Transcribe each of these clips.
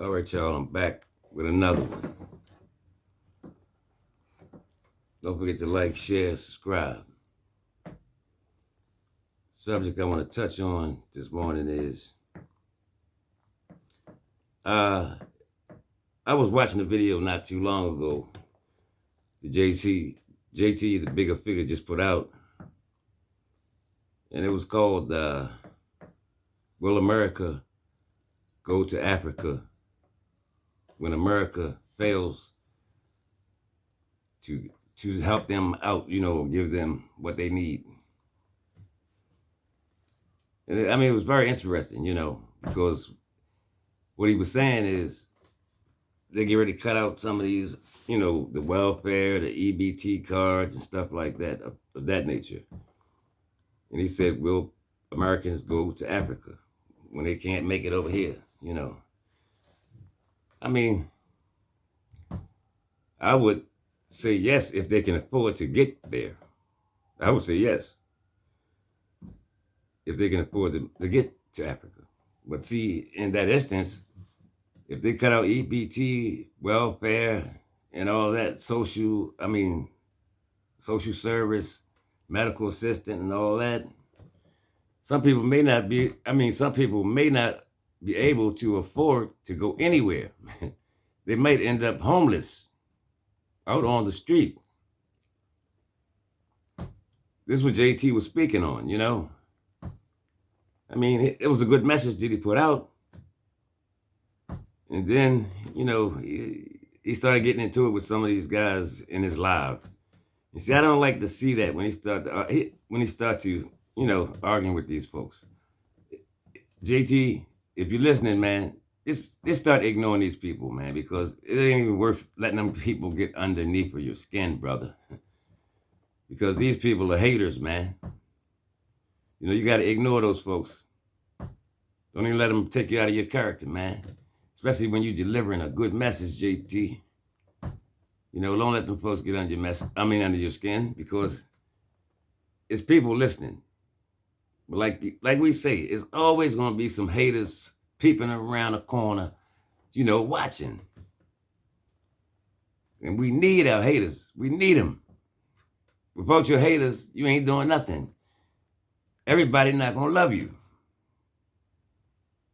All right, y'all, I'm back with another one. Don't forget to like, share, subscribe. Subject I want to touch on this morning is uh, I was watching a video not too long ago. The JT, the Bigga figure, just put out, and it was called "Will America Go to Africa When America Fails to help them out? Give them what they need." And it was very interesting, because what he was saying is they get ready to cut out some of these, the welfare, the EBT cards and stuff like that, of that nature. And he said, will Americans go to Africa when they can't make it over here? I mean, I would say yes if they can afford to get there. I would say yes if they can afford to get to Africa. But see, in that instance, if they cut out EBT, welfare, and all that social service, medical assistant, and all that, some people may not be able to afford to go anywhere. They might end up homeless out on the street. This is what JT was speaking on, it was a good message that he put out. And then, he started getting into it with some of these guys in his live. You see, I don't like to see that when he start to, arguing with these folks. JT, if you're listening, man, just start ignoring these people, man, because it ain't even worth letting them people get underneath of your skin, brother. Because these people are haters, man. You got to ignore those folks. Don't even let them take you out of your character, man. Especially when you're delivering a good message, JT. Don't let them folks get under under your skin, because it's people listening. But like we say, it's always going to be some haters peeping around the corner, watching. And we need our haters. We need them. Without your haters, you ain't doing nothing. Everybody not going to love you.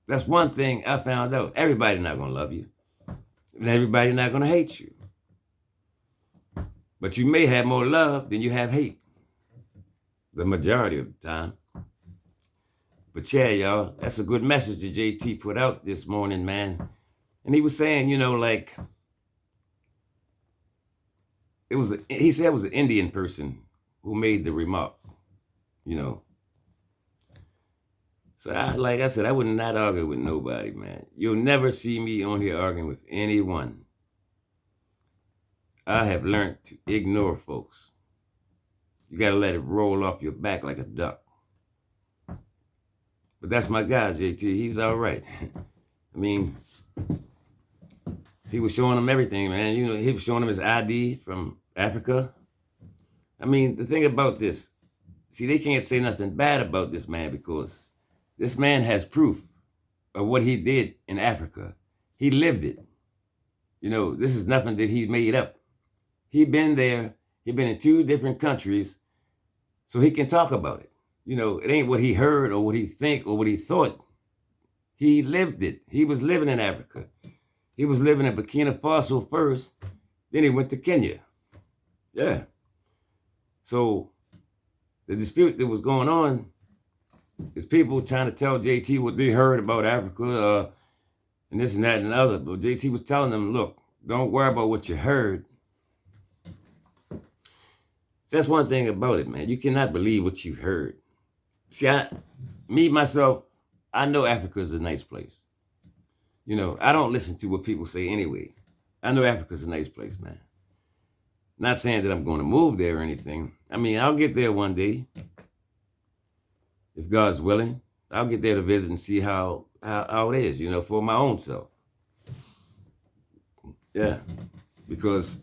That's one thing I found out. Everybody not going to love you. And everybody not going to hate you. But you may have more love than you have hate. The majority of the time. But yeah, y'all, that's a good message that JT put out this morning, man. And he was saying, he said it was an Indian person who made the remark, So like I said, I would not argue with nobody, man. You'll never see me on here arguing with anyone. I have learned to ignore folks. You got to let it roll off your back like a duck. But that's my guy, JT. He's all right. He was showing him everything, man. He was showing him his ID from Africa. The thing about this, see, they can't say nothing bad about this man because this man has proof of what he did in Africa. He lived it. This is nothing that he made up. He been there. He been in 2 different countries, so he can talk about it. It ain't what he heard or what he think or what he thought. He lived it. He was living in Africa. He was living in Burkina Faso first, then he went to Kenya. Yeah. So the dispute that was going on is people trying to tell JT what they heard about Africa and this and that and the other. But JT was telling them, look, don't worry about what you heard. So that's one thing about it, man. You cannot believe what you heard. See, myself, I know Africa is a nice place. I don't listen to what people say anyway. I know Africa's a nice place, man. Not saying that I'm going to move there or anything. I'll get there one day. If God's willing, I'll get there to visit and see how it is, for my own self. Yeah, because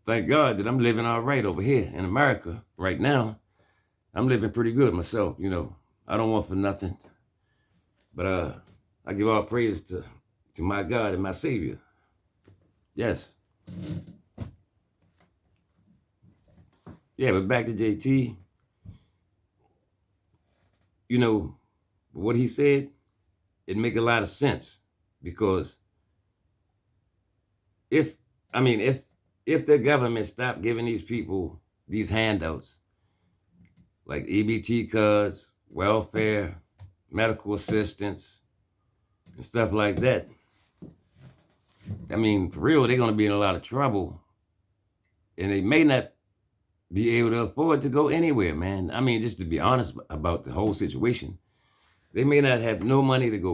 thank God that I'm living all right over here in America right now. I'm living pretty good myself, I don't want for nothing. But I give all praise to my God and my Savior. Yes. Yeah, but back to JT, you know, what he said, it make a lot of sense because if if the government stopped giving these people these handouts like EBT cards, welfare, medical assistance, and stuff like that, I mean, for real, they're gonna be in a lot of trouble, and they may not be able to afford to go anywhere, man. I mean, just to be honest about the whole situation, they may not have no money to go